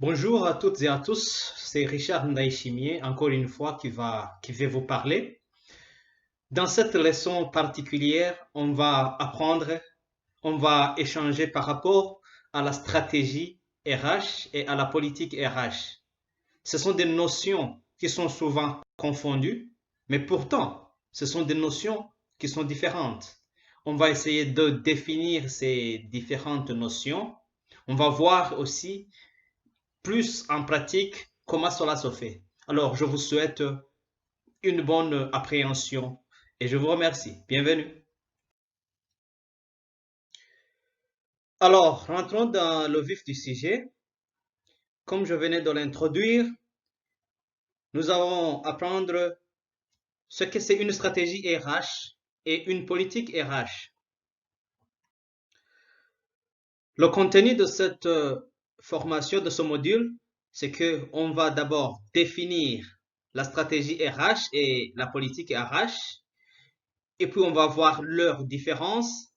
Bonjour à toutes et à tous, c'est Richard Ndaïchimier, encore une fois, qui va vous parler. Dans cette leçon particulière, on va échanger par rapport à la stratégie RH et à la politique RH. Ce sont des notions qui sont souvent confondues, mais pourtant, ce sont des notions qui sont différentes. On va essayer de définir ces différentes notions. On va voir aussi plus en pratique comment cela se fait. Alors, je vous souhaite une bonne appréhension et je vous remercie. Bienvenue. Alors, rentrons dans le vif du sujet. Comme je venais de l'introduire, nous allons apprendre ce que c'est une stratégie RH et une politique RH. Le contenu de cette formation, de ce module, c'est que on va d'abord définir la stratégie RH et la politique RH, et puis on va voir leurs différences.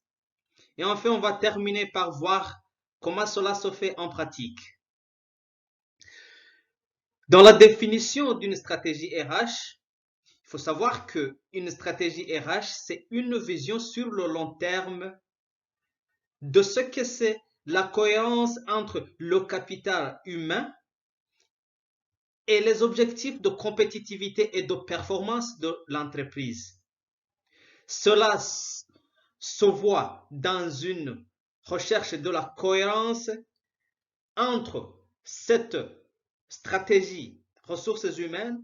Et enfin, on va terminer par voir comment cela se fait en pratique. Dans la définition d'une stratégie RH, il faut savoir qu'une stratégie RH, c'est une vision sur le long terme de ce que c'est la cohérence entre le capital humain et les objectifs de compétitivité et de performance de l'entreprise. Cela se voit dans une recherche de la cohérence entre cette stratégie ressources humaines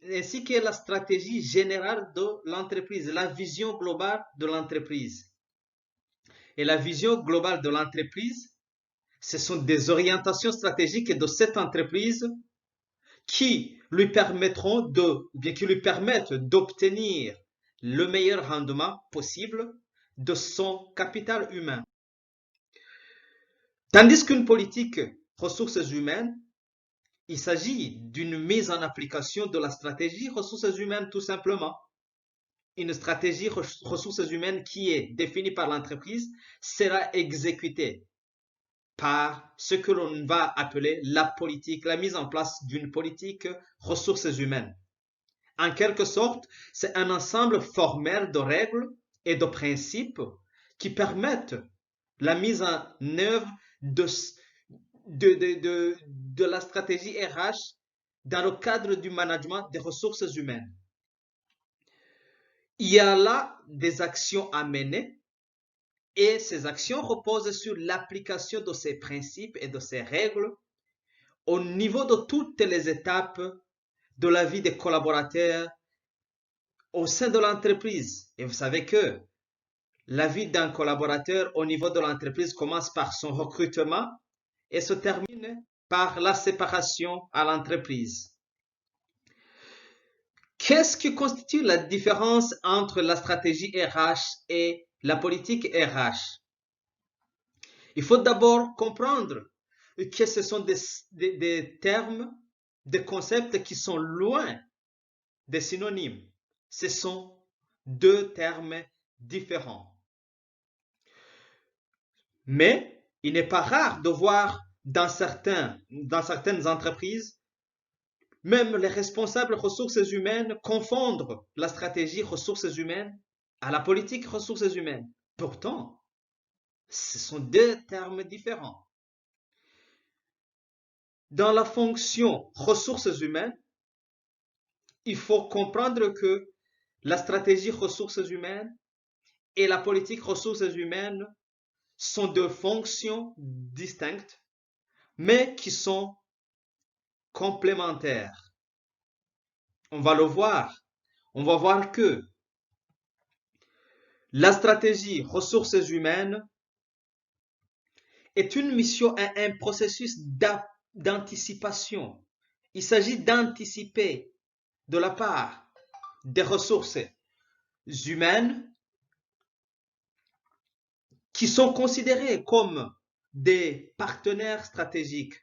ainsi que la stratégie générale de l'entreprise, la vision globale de l'entreprise. Et la vision globale de l'entreprise, ce sont des orientations stratégiques de cette entreprise qui lui permettront ou bien qui lui permettent d'obtenir le meilleur rendement possible de son capital humain. Tandis qu'une politique ressources humaines, il s'agit d'une mise en application de la stratégie ressources humaines tout simplement. Une stratégie ressources humaines qui est définie par l'entreprise sera exécutée par ce que l'on va appeler la politique, la mise en place d'une politique ressources humaines. En quelque sorte, c'est un ensemble formel de règles et de principes qui permettent la mise en œuvre de la stratégie RH dans le cadre du management des ressources humaines. Il y a là des actions à mener et ces actions reposent sur l'application de ces principes et de ces règles au niveau de toutes les étapes de la vie des collaborateurs au sein de l'entreprise. Et vous savez que la vie d'un collaborateur au niveau de l'entreprise commence par son recrutement et se termine par la séparation à l'entreprise. Qu'est-ce qui constitue la différence entre la stratégie RH et la politique RH? Il faut d'abord comprendre que ce sont des termes, des concepts qui sont loin des synonymes. Ce sont deux termes différents. Mais il n'est pas rare de voir dans certaines entreprises, même les responsables ressources humaines confondre la stratégie ressources humaines à la politique ressources humaines. Pourtant, ce sont deux termes différents. Dans la fonction ressources humaines, il faut comprendre que la stratégie ressources humaines et la politique ressources humaines sont deux fonctions distinctes, mais qui sont complémentaires. On va le voir. On va voir que la stratégie ressources humaines est une mission, un processus d'anticipation. Il s'agit d'anticiper de la part des ressources humaines qui sont considérées comme des partenaires stratégiques.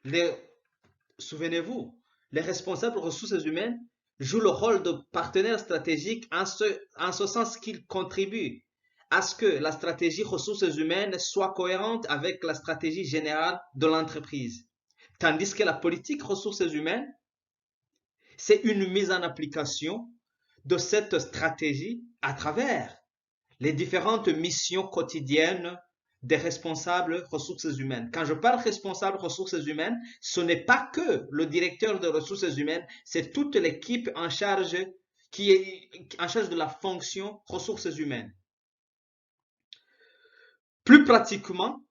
Les, Souvenez-vous, les responsables ressources humaines jouent le rôle de partenaires stratégiques en ce sens qu'ils contribuent à ce que la stratégie ressources humaines soit cohérente avec la stratégie générale de l'entreprise. Tandis que la politique ressources humaines, c'est une mise en application de cette stratégie à travers les différentes missions quotidiennes des responsables ressources humaines. Quand je parle responsable ressources humaines, ce n'est pas que le directeur de ressources humaines, c'est toute l'équipe en charge qui est en charge de la fonction ressources humaines. Plus pratiquement,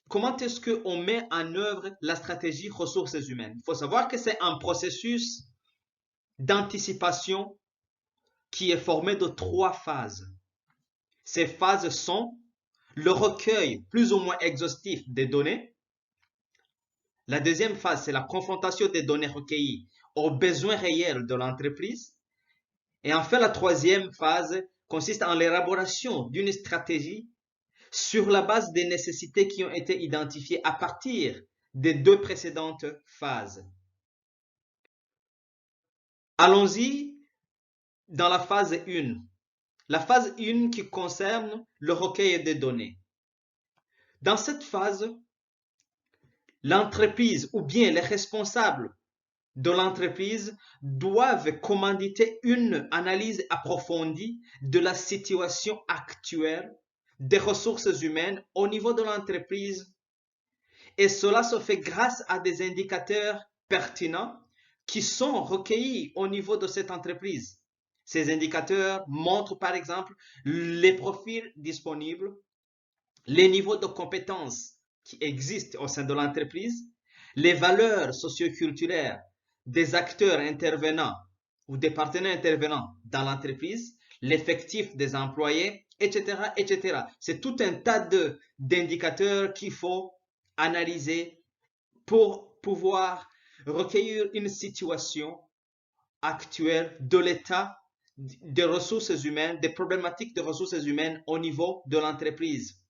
comment est-ce qu'on met en œuvre la stratégie ressources humaines? Il faut savoir que c'est un processus d'anticipation qui est formé de 3 phases. Ces phases sont le recueil plus ou moins exhaustif des données. La deuxième phase, c'est la confrontation des données recueillies aux besoins réels de l'entreprise. Et enfin, la troisième phase consiste en l'élaboration d'une stratégie sur la base des nécessités qui ont été identifiées à partir des 2 précédentes phases. Allons-y dans la phase 1. La phase 1 qui concerne le recueil des données. Dans cette phase, l'entreprise ou bien les responsables de l'entreprise doivent commanditer une analyse approfondie de la situation actuelle des ressources humaines au niveau de l'entreprise. Et cela se fait grâce à des indicateurs pertinents qui sont recueillis au niveau de cette entreprise. Ces indicateurs montrent par exemple les profils disponibles, les niveaux de compétences qui existent au sein de l'entreprise, les valeurs socioculturelles des acteurs intervenants ou des partenaires intervenants dans l'entreprise, l'effectif des employés, etc., etc. C'est tout un tas d'indicateurs qu'il faut analyser pour pouvoir recueillir une situation actuelle de l'état des ressources humaines, des problématiques de ressources humaines au niveau de l'entreprise.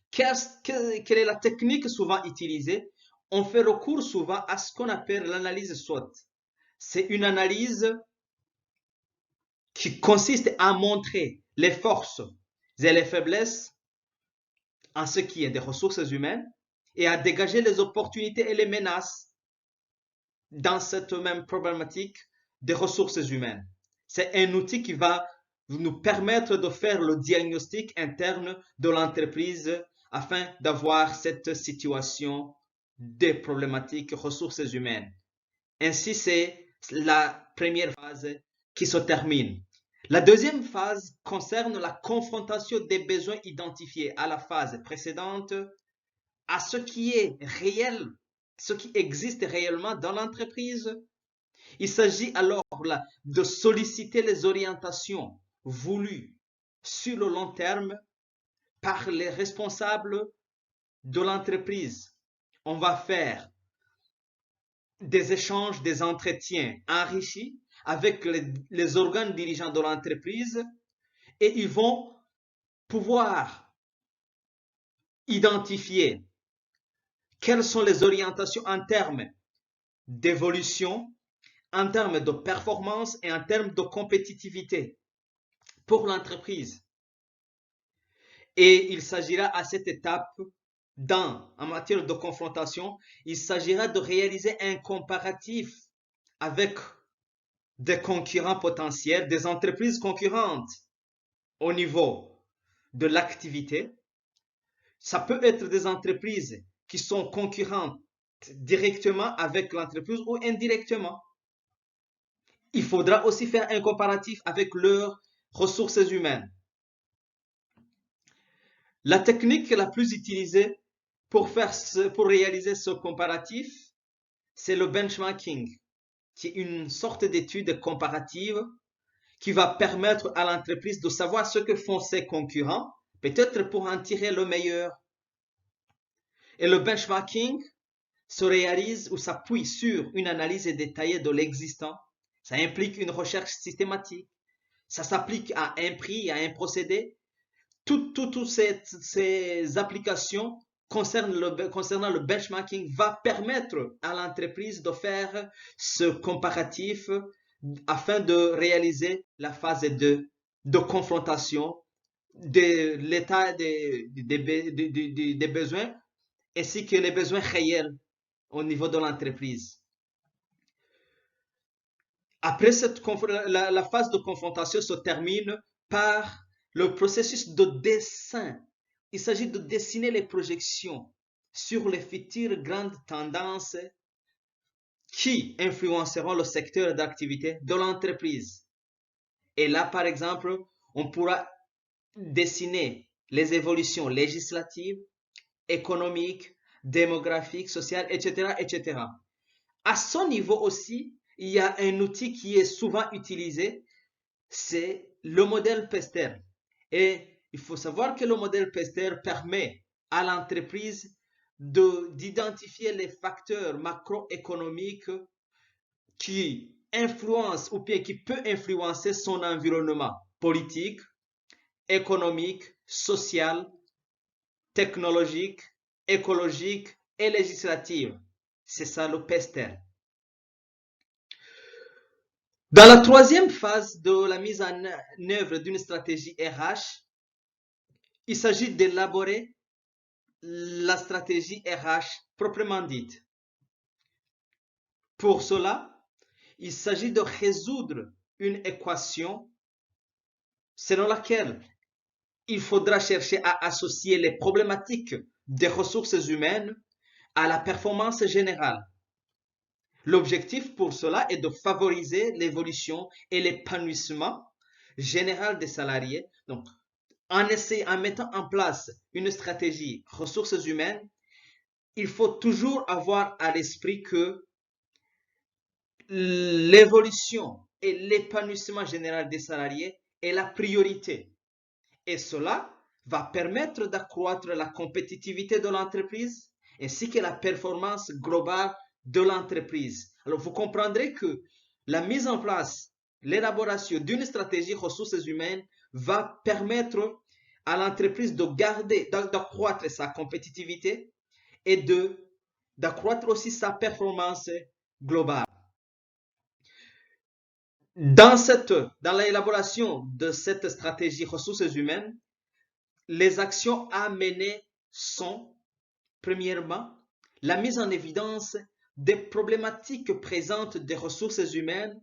Quelle est la technique souvent utilisée? On fait recours souvent à ce qu'on appelle l'analyse SWOT. C'est une analyse qui consiste à montrer les forces et les faiblesses en ce qui est des ressources humaines et à dégager les opportunités et les menaces dans cette même problématique des ressources humaines. C'est un outil qui va nous permettre de faire le diagnostic interne de l'entreprise afin d'avoir cette situation des problématiques ressources humaines. Ainsi, c'est la première phase qui se termine. La deuxième phase concerne la confrontation des besoins identifiés à la phase précédente à ce qui est réel, ce qui existe réellement dans l'entreprise. Il s'agit alors là de solliciter les orientations voulues sur le long terme par les responsables de l'entreprise. On va faire des échanges, des entretiens enrichis avec les organes dirigeants de l'entreprise et ils vont pouvoir identifier quelles sont les orientations en termes d'évolution, en termes de performance et en termes de compétitivité pour l'entreprise. Et il s'agira à cette étape, en matière de confrontation, il s'agira de réaliser un comparatif avec des concurrents potentiels, des entreprises concurrentes au niveau de l'activité. Ça peut être des entreprises qui sont concurrentes directement avec l'entreprise ou indirectement. Il faudra aussi faire un comparatif avec leurs ressources humaines. La technique la plus utilisée pour réaliser ce comparatif, c'est le benchmarking, qui est une sorte d'étude comparative qui va permettre à l'entreprise de savoir ce que font ses concurrents, peut-être pour en tirer le meilleur. Et le benchmarking se réalise ou s'appuie sur une analyse détaillée de l'existant. Ça implique une recherche systématique. Ça s'applique à un prix, à un procédé. Toutes ces applications concernant le benchmarking va permettre à l'entreprise de faire ce comparatif afin de réaliser la phase de confrontation de l'état des besoins ainsi que les besoins réels au niveau de l'entreprise. Après la phase de confrontation se termine par le processus de dessin. Il s'agit de dessiner les projections sur les futures grandes tendances qui influenceront le secteur d'activité de l'entreprise. Et là, par exemple, on pourra dessiner les évolutions législatives, économiques, démographiques, sociales, etc., etc. À son niveau aussi, il y a un outil qui est souvent utilisé, c'est le modèle Pester. Et il faut savoir que le modèle Pester permet à l'entreprise d'identifier les facteurs macroéconomiques qui influencent ou bien qui peut influencer son environnement politique, économique, social, technologique, écologique et législatif. C'est ça le Pester. Dans la troisième phase de la mise en œuvre d'une stratégie RH, il s'agit d'élaborer la stratégie RH proprement dite. Pour cela, il s'agit de résoudre une équation selon laquelle il faudra chercher à associer les problématiques des ressources humaines à la performance générale. L'objectif pour cela est de favoriser l'évolution et l'épanouissement général des salariés. Donc, en mettant en place une stratégie ressources humaines, il faut toujours avoir à l'esprit que l'évolution et l'épanouissement général des salariés est la priorité. Et cela va permettre d'accroître la compétitivité de l'entreprise ainsi que la performance globale de l'entreprise. Alors, vous comprendrez que la mise en place, l'élaboration d'une stratégie ressources humaines va permettre à l'entreprise de garder, d'accroître sa compétitivité et d'accroître aussi sa performance globale. Dans l'élaboration de cette stratégie ressources humaines, les actions à mener sont, premièrement, la mise en évidence des problématiques présentes des ressources humaines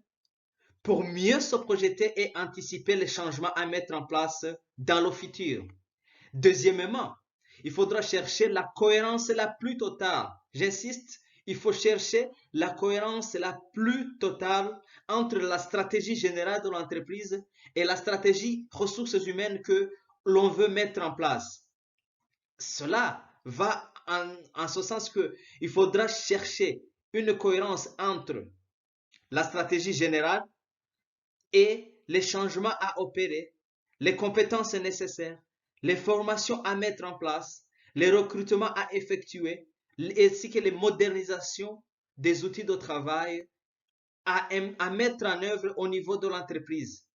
pour mieux se projeter et anticiper les changements à mettre en place dans le futur. Deuxièmement, il faudra chercher la cohérence la plus totale. J'insiste, il faut chercher la cohérence la plus totale entre la stratégie générale de l'entreprise et la stratégie ressources humaines que l'on veut mettre en place. Cela va en ce sens qu'il faudra chercher une cohérence entre la stratégie générale et les changements à opérer, les compétences nécessaires, les formations à mettre en place, les recrutements à effectuer, ainsi que les modernisations des outils de travail à mettre en œuvre au niveau de l'entreprise.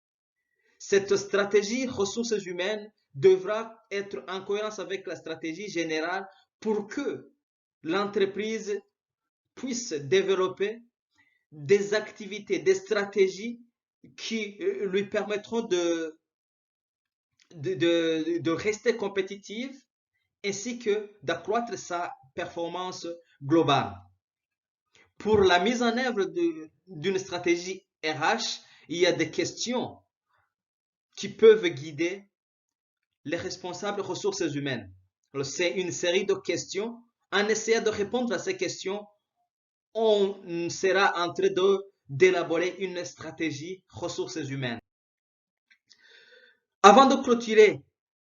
Cette stratégie ressources humaines devra être en cohérence avec la stratégie générale pour que l'entreprise puisse développer des activités, des stratégies qui lui permettront de rester compétitive ainsi que d'accroître sa performance globale. Pour la mise en œuvre d'une stratégie RH, il y a des questions qui peuvent guider les responsables ressources humaines. C'est une série de questions. En essayant de répondre à ces questions, on sera en train d'élaborer une stratégie ressources humaines. Avant de clôturer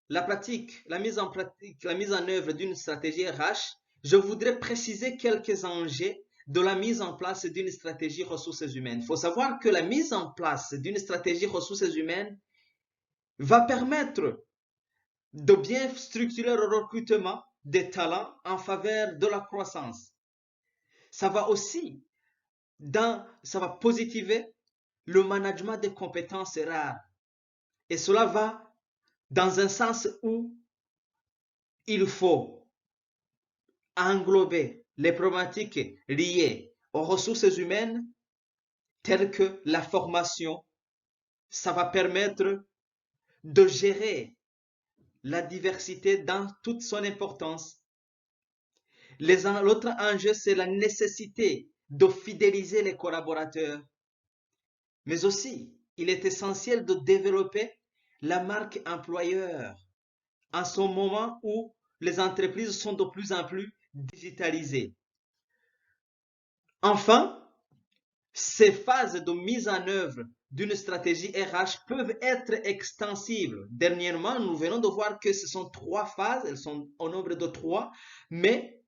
la mise en œuvre d'une stratégie RH, je voudrais préciser quelques enjeux de la mise en place d'une stratégie ressources humaines. Il faut savoir que la mise en place d'une stratégie ressources humaines va permettre de bien structurer le recrutement des talents en faveur de la croissance. Ça va aussi, ça va positiver le management des compétences rares. Et cela va dans un sens où il faut englober les problématiques liées aux ressources humaines telles que la formation. Ça va permettre de gérer la diversité dans toute son importance. L'autre enjeu, c'est la nécessité de fidéliser les collaborateurs. Mais aussi, il est essentiel de développer la marque employeur en ce moment où les entreprises sont de plus en plus digitalisées. Enfin, ces phases de mise en œuvre d'une stratégie RH peuvent être extensibles. Dernièrement, nous venons de voir que ce sont 3 phases, elles sont au nombre de 3, mais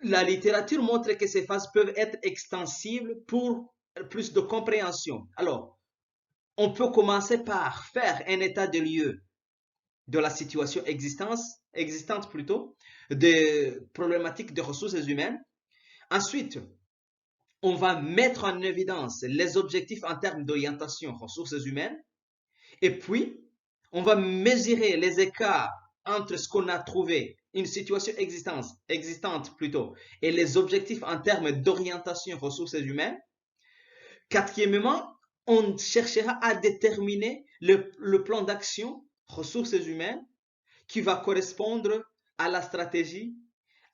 la littérature montre que ces phases peuvent être extensibles pour plus de compréhension. Alors, on peut commencer par faire un état de lieu de la situation existante plutôt, des problématiques de ressources humaines. Ensuite, on va mettre en évidence les objectifs en termes d'orientation ressources humaines. Et puis, on va mesurer les écarts entre ce qu'on a trouvé, une situation existante plutôt, et les objectifs en termes d'orientation ressources humaines. Quatrièmement, on cherchera à déterminer le plan d'action ressources humaines qui va correspondre à la stratégie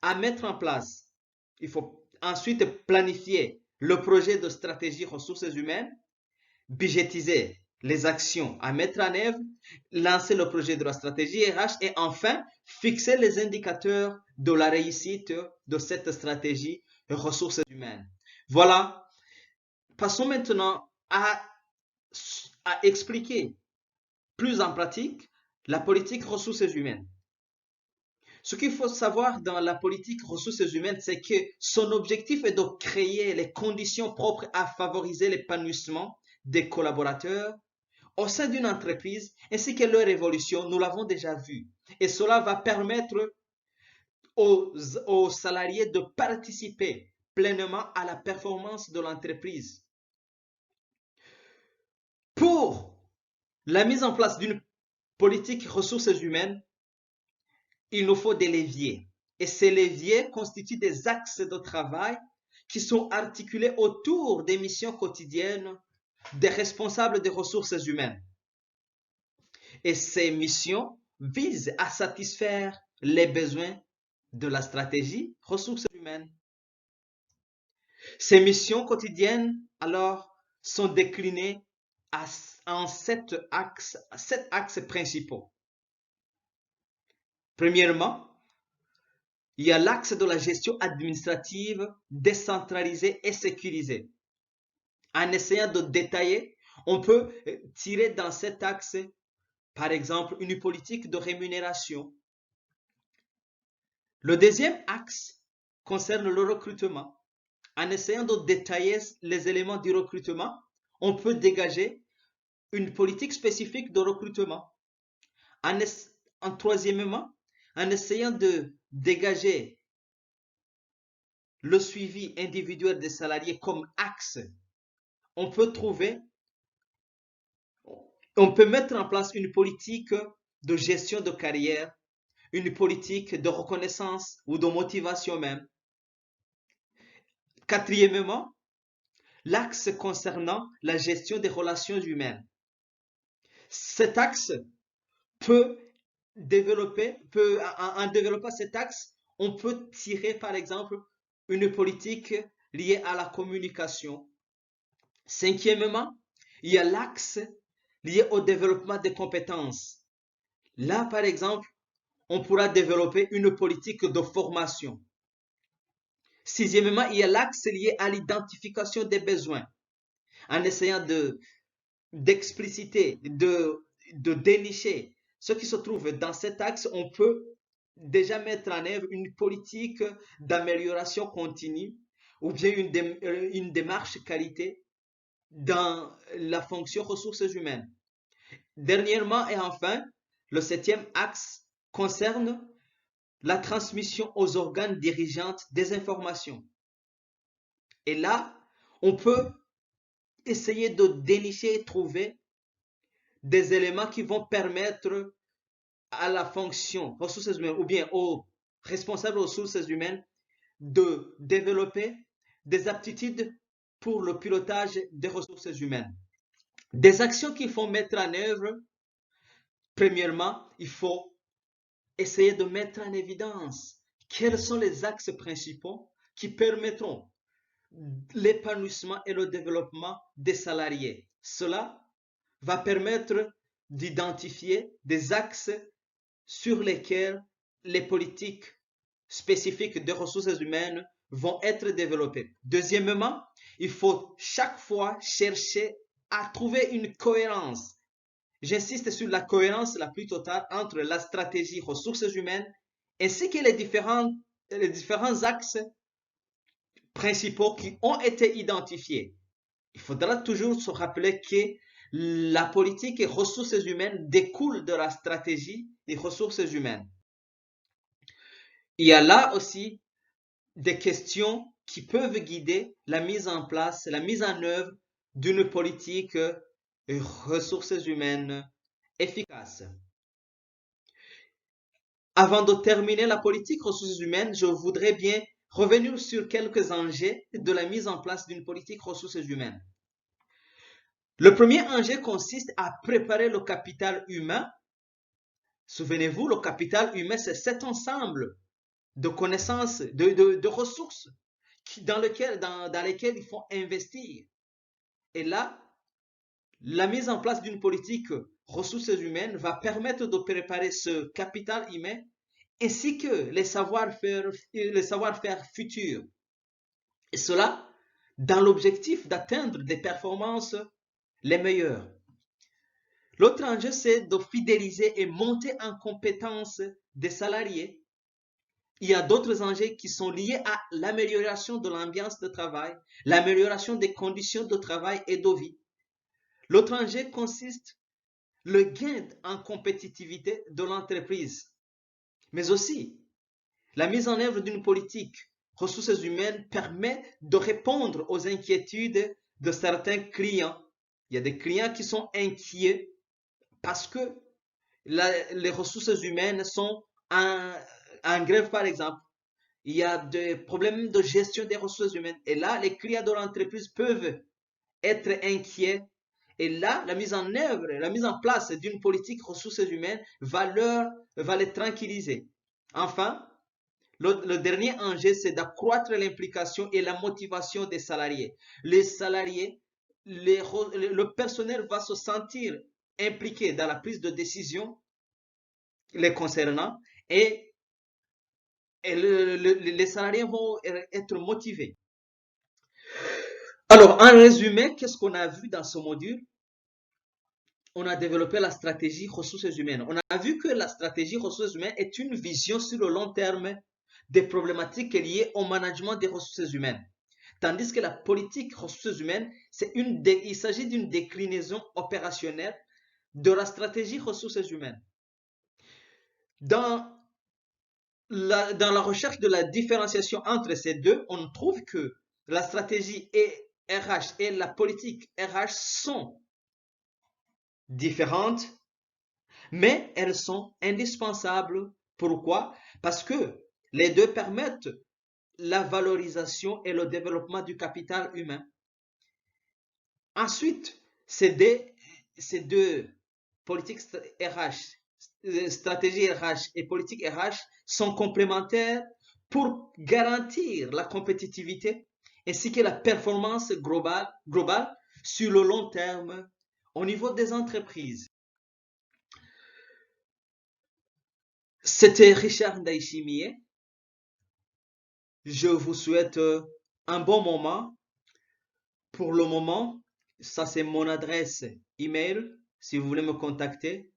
à mettre en place. Il faut ensuite planifier le projet de stratégie ressources humaines, budgétiser les actions à mettre en œuvre, lancer le projet de la stratégie RH et enfin fixer les indicateurs de la réussite de cette stratégie ressources humaines. Voilà, passons maintenant à expliquer plus en pratique la politique ressources humaines. Ce qu'il faut savoir dans la politique ressources humaines, c'est que son objectif est de créer les conditions propres à favoriser l'épanouissement des collaborateurs au sein d'une entreprise ainsi que leur évolution, nous l'avons déjà vu. Et cela va permettre aux salariés de participer pleinement à la performance de l'entreprise. Pour la mise en place d'une politique ressources humaines, il nous faut des leviers. Et ces leviers constituent des axes de travail qui sont articulés autour des missions quotidiennes des responsables des ressources humaines. Et ces missions visent à satisfaire les besoins de la stratégie ressources humaines. Ces missions quotidiennes, alors, sont déclinées en 7 axes principaux. Premièrement, il y a l'axe de la gestion administrative décentralisée et sécurisée. En essayant de détailler, on peut tirer dans cet axe, par exemple, une politique de rémunération. Le deuxième axe concerne le recrutement. En essayant de détailler les éléments du recrutement, on peut dégager une politique spécifique de recrutement. Troisièmement, en essayant de dégager le suivi individuel des salariés comme axe, on peut mettre en place une politique de gestion de carrière, une politique de reconnaissance ou de motivation même. Quatrièmement, l'axe concernant la gestion des relations humaines. Cet axe en développant cet axe, on peut tirer par exemple une politique liée à la communication. Cinquièmement, il y a l'axe lié au développement des compétences. Là, par exemple, on pourra développer une politique de formation. Sixièmement, il y a l'axe lié à l'identification des besoins. En essayant d'expliciter, de dénicher ce qui se trouve dans cet axe, on peut déjà mettre en œuvre une politique d'amélioration continue ou bien une démarche qualité dans la fonction ressources humaines. Dernièrement et enfin, le 7e axe concerne la transmission aux organes dirigeants des informations. Et là, on peut essayer de dénicher et trouver des éléments qui vont permettre à la fonction ressources humaines ou bien aux responsables ressources humaines de développer des aptitudes pour le pilotage des ressources humaines. Des actions qu'il faut mettre en œuvre, premièrement, il faut essayer de mettre en évidence quels sont les axes principaux qui permettront l'épanouissement et le développement des salariés. Cela va permettre d'identifier des axes sur lesquels les politiques spécifiques de ressources humaines vont être développées. Deuxièmement, il faut chaque fois chercher à trouver une cohérence. J'insiste sur la cohérence la plus totale entre la stratégie ressources humaines ainsi que les différents axes principaux qui ont été identifiés. Il faudra toujours se rappeler que la politique et ressources humaines découle de la stratégie des ressources humaines. Il y a là aussi des questions qui peuvent guider la mise en place, la mise en œuvre d'une politique ressources humaines efficace. Avant de terminer la politique ressources humaines, je voudrais bien revenir sur quelques enjeux de la mise en place d'une politique ressources humaines. Le premier enjeu consiste à préparer le capital humain. Souvenez-vous, le capital humain, c'est cet ensemble de connaissances, de ressources dans lesquelles il faut investir. Et là, la mise en place d'une politique ressources humaines va permettre de préparer ce capital humain ainsi que les savoir-faire futurs. Et cela dans l'objectif d'atteindre des performances les meilleures. L'autre enjeu, c'est de fidéliser et monter en compétence des salariés. Il y a d'autres enjeux qui sont liés à l'amélioration de l'ambiance de travail, l'amélioration des conditions de travail et de vie. L'autre enjeu consiste le gain en compétitivité de l'entreprise, mais aussi la mise en œuvre d'une politique ressources humaines permet de répondre aux inquiétudes de certains clients. Il y a des clients qui sont inquiets parce que les ressources humaines sont en grève, par exemple. Il y a des problèmes de gestion des ressources humaines. Et là, les clients de l'entreprise peuvent être inquiets. Et là, la mise en œuvre, la mise en place d'une politique ressources humaines va les tranquilliser. Enfin, le dernier enjeu, c'est d'accroître l'implication et la motivation des salariés. Les salariés, le personnel va se sentir impliqué dans la prise de décision les concernant et les salariés vont être motivés. Alors, en résumé, qu'est-ce qu'on a vu dans ce module? On a développé la stratégie ressources humaines. On a vu que la stratégie ressources humaines est une vision sur le long terme des problématiques liées au management des ressources humaines. Tandis que la politique ressources humaines, il s'agit d'une déclinaison opérationnelle de la stratégie ressources humaines. Dans la recherche de la différenciation entre ces deux, on trouve que la stratégie RH et la politique RH sont différentes, mais elles sont indispensables. Pourquoi? Parce que les deux permettent la valorisation et le développement du capital humain. Ensuite, ces deux politiques RH, stratégie RH et politique RH sont complémentaires pour garantir la compétitivité ainsi que la performance globale sur le long terme au niveau des entreprises. C'était Richard Ndaishimie. Je vous souhaite un bon moment. Pour le moment, ça c'est mon adresse email si vous voulez me contacter.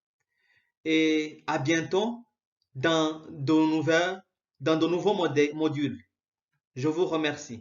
Et à bientôt dans de nouveaux modules. Je vous remercie.